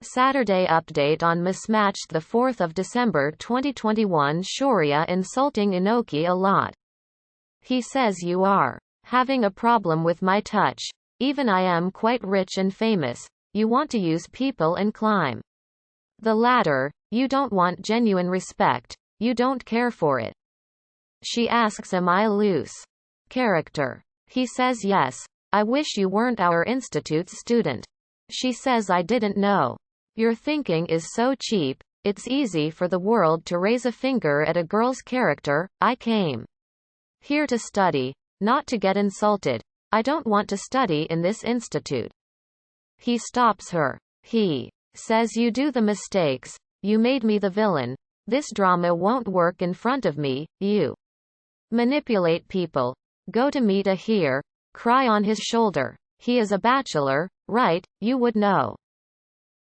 Saturday update on Mismatched, the 4th of December 2021. Shaurya insulting Anokhi a lot. He says you are having a problem with my touch. Even I am quite rich and famous. You want to use people and climb the ladder. You don't want genuine respect. You don't care for it. She asks, am I loose character? He says yes. I wish you weren't our institute's student. She says I didn't know. Your thinking is so cheap. It's easy for the world to raise a finger at a girl's character. I came here to study, not to get insulted. I don't want to study in this institute. He stops her. He says you do the mistakes. You made me the villain. This drama won't work in front of me. You manipulate people. Go to meet a here. Cry on his shoulder. He is a bachelor, right? You would know.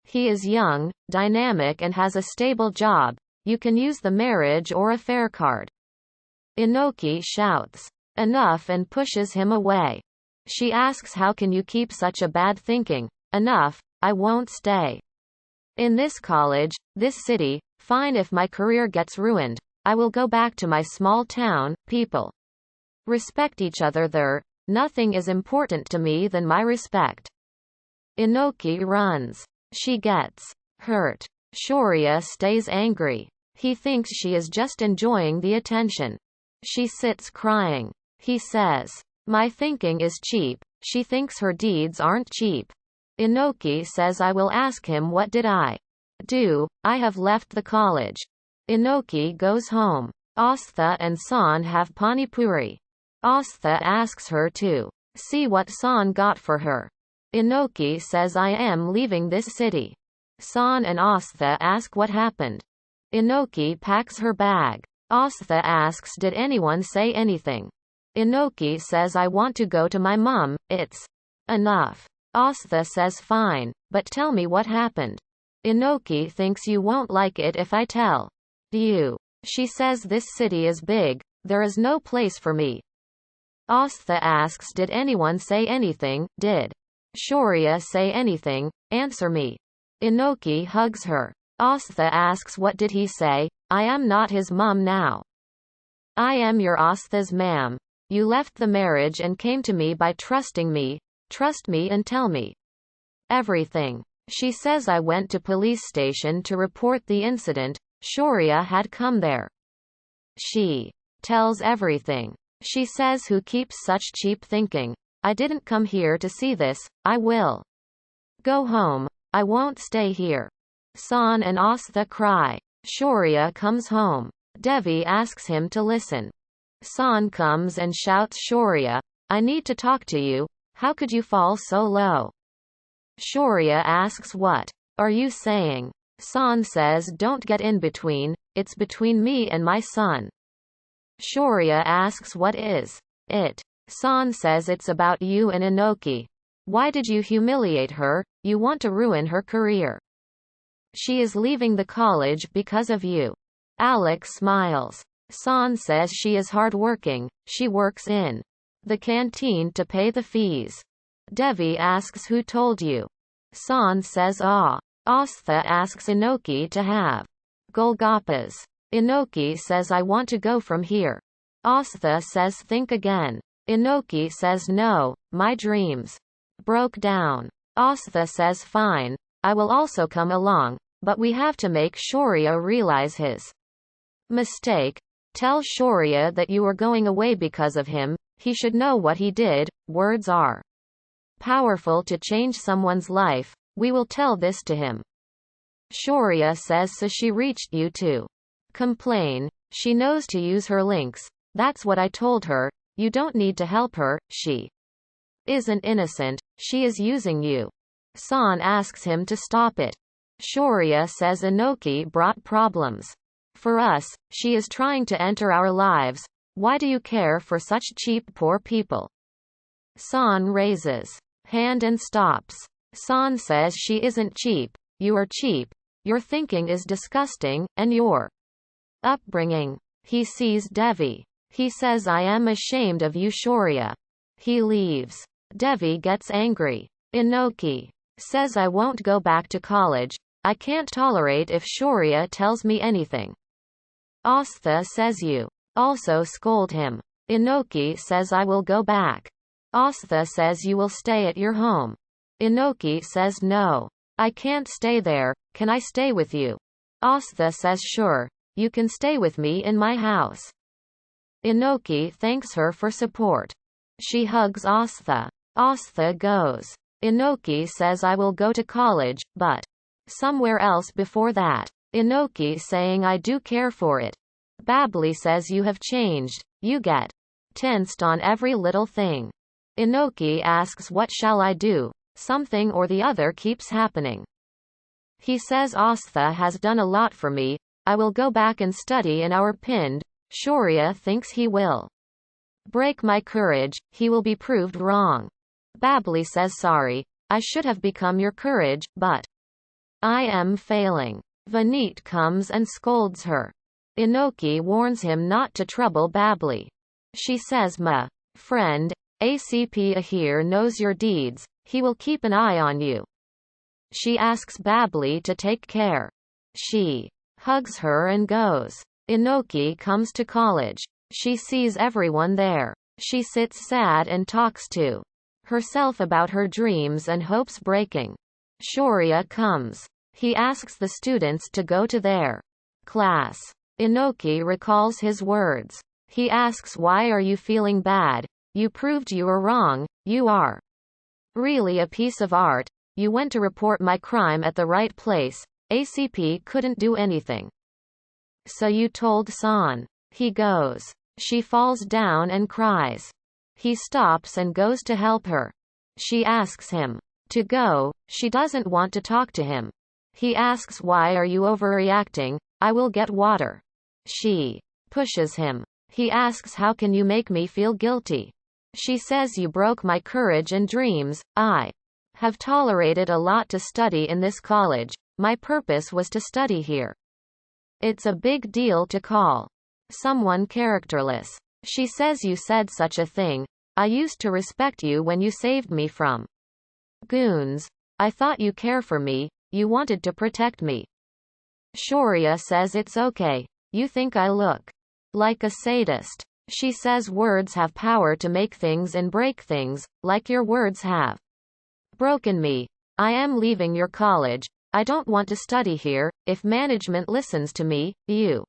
He is young, dynamic and has a stable job. You can use the marriage or affair card. Anokhi shouts, enough, and pushes him away. She asks, how can you keep such a bad thinking? Enough, I won't stay in this college, this city. Fine, if my career gets ruined, I will go back to my small town. People respect each other there. Nothing is important to me than my respect. Anokhi runs. She gets hurt. Shaurya stays angry. He thinks she is just enjoying the attention. She sits crying. He says, my thinking is cheap. She thinks her deeds aren't cheap. Anokhi says, I will ask him, what did I do? I have left the college. Anokhi goes home. Astha and San have pani puri. Astha asks her to see what San got for her. Anokhi says, I am leaving this city. San and Astha ask what happened. Anokhi packs her bag. Astha asks, did anyone say anything? Anokhi says, I want to go to my mum. It's enough. Astha says, fine, but tell me what happened. Anokhi thinks you won't like it if I tell you. She says, this city is big. There is no place for me. Astha asks, did anyone say anything? Did Shaurya say anything? Answer me. Anokhi hugs her. Astha asks, what did he say? I am not his mum now. I am your Astha's ma'am. You left the marriage and came to me by trusting me. Trust me and tell me everything. She says, I went to police station to report the incident. Shaurya had come there. She tells everything. She says, who keeps such cheap thinking? I didn't come here to see this. I will go home. I won't stay here. San and Astha cry. Shaurya comes home. Devi asks him to listen. San comes and shouts, Shaurya, I need to talk to you. How could you fall so low? Shaurya asks, what are you saying? San says, don't get in between. It's between me and my son. Shaurya asks, what is it? San says, it's about you and Anokhi. Why did you humiliate her? You want to ruin her career. She is leaving the college because of you. Alex smiles. San says she is hardworking. She works in the canteen to pay the fees. Devi asks, who told you? San says, Astha asks Anokhi to have golgappas. Anokhi says, I want to go from here. Astha says, think again. Anokhi says, no, my dreams broke down. Astha says, fine, I will also come along, but we have to make Shaurya realize his mistake. Tell Shaurya that you are going away because of him. He should know what he did. Words are powerful to change someone's life. We will tell this to him. Shaurya says, so she reached you to complain. She knows to use her links. That's what I told her. You don't need to help her. She isn't innocent. She is using you. San asks him to stop it. Shaurya says, Anokhi brought problems for us. She is trying to enter our lives. Why do you care for such cheap, poor people? San raises hand and stops. San says, she isn't cheap. You are cheap. Your thinking is disgusting, and your upbringing. He sees Devi. He says, I am ashamed of you, Shaurya. He leaves. Devi gets angry. Anokhi says, I won't go back to college. I can't tolerate if Shaurya tells me anything. Astha says you also scold him. Anokhi says I will go back. Astha says you will stay at your home. Anokhi says no. I can't stay there, can I stay with you? Astha says sure, you can stay with me in my house. Anokhi thanks her for support. She hugs Astha. Astha goes. Anokhi says I will go to college, but somewhere else before that. Anokhi saying I do care for it. Babli says you have changed, you get tensed on every little thing. Anokhi asks what shall I do, something or the other keeps happening. He says Astha has done a lot for me, I will go back and study in our pind. Shaurya thinks he will break my courage, he will be proved wrong. Babli says sorry, I should have become your courage, but I am failing. Vineet comes and scolds her. Anokhi warns him not to trouble Babli. She says my friend, ACP Ahir knows your deeds, he will keep an eye on you. She asks Babli to take care. She hugs her and goes. Anokhi comes to college. She sees everyone there. She sits sad and talks to herself about her dreams and hopes breaking. Shaurya comes. He asks the students to go to their class. Anokhi recalls his words. He asks why are you feeling bad? You proved you were wrong, you are really a piece of art, you went to report my crime at the right place, ACP couldn't do anything. So you told San. He goes. She falls down and cries. He stops and goes to help her. She asks him to go, she doesn't want to talk to him. He asks why are you overreacting, I will get water. She pushes him. He asks how can you make me feel guilty? She says you broke my courage and dreams, I have tolerated a lot to study in this college, my purpose was to study here. It's a big deal to call someone characterless. She says you said such a thing, I used to respect you when you saved me from goons. I thought you care for me, you wanted to protect me. Shaurya says it's okay, you think I look like a sadist. She says words have power to make things and break things, like your words have broken me. I am leaving your college, I don't want to study here, if management listens to me, you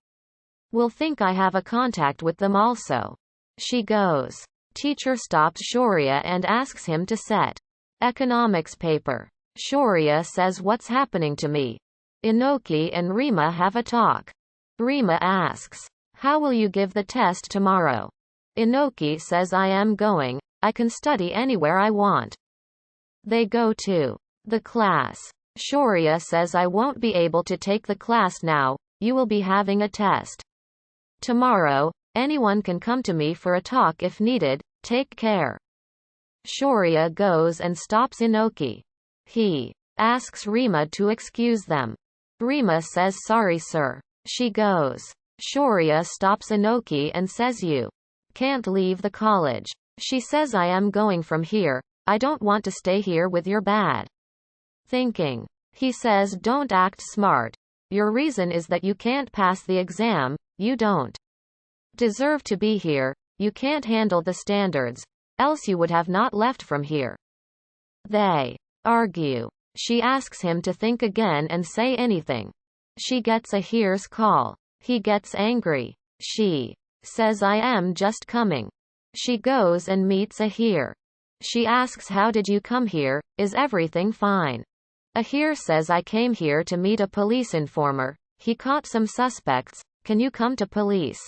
will think I have a contact with them also. She goes. Teacher stops Shaurya and asks him to set economics paper. Shaurya says what's happening to me? Anokhi and Rima have a talk. Rima asks, how will you give the test tomorrow? Anokhi says I am going, I can study anywhere I want. They go to the class. Shaurya says I won't be able to take the class now, you will be having a test tomorrow, anyone can come to me for a talk if needed, take care. Shaurya goes and stops Anokhi. He asks Rima to excuse them. Rima says sorry sir. She goes. Shaurya stops Anokhi and says you can't leave the college. She says I am going from here, I don't want to stay here with your bad thinking. He says don't act smart. Your reason is that you can't pass the exam, you don't deserve to be here, you can't handle the standards, else you would have not left from here. They argue. She asks him to think again and say anything. She gets a here's call. He gets angry. She says I am just coming. She goes and meets Ahir. She asks how did you come here, is everything fine? Ahir says I came here to meet a police informer, he caught some suspects, can you come to police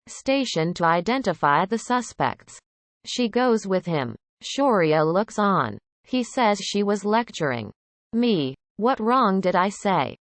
station to identify the suspects? She goes with him. Shaurya looks on. He says she was lecturing me. What wrong did I say?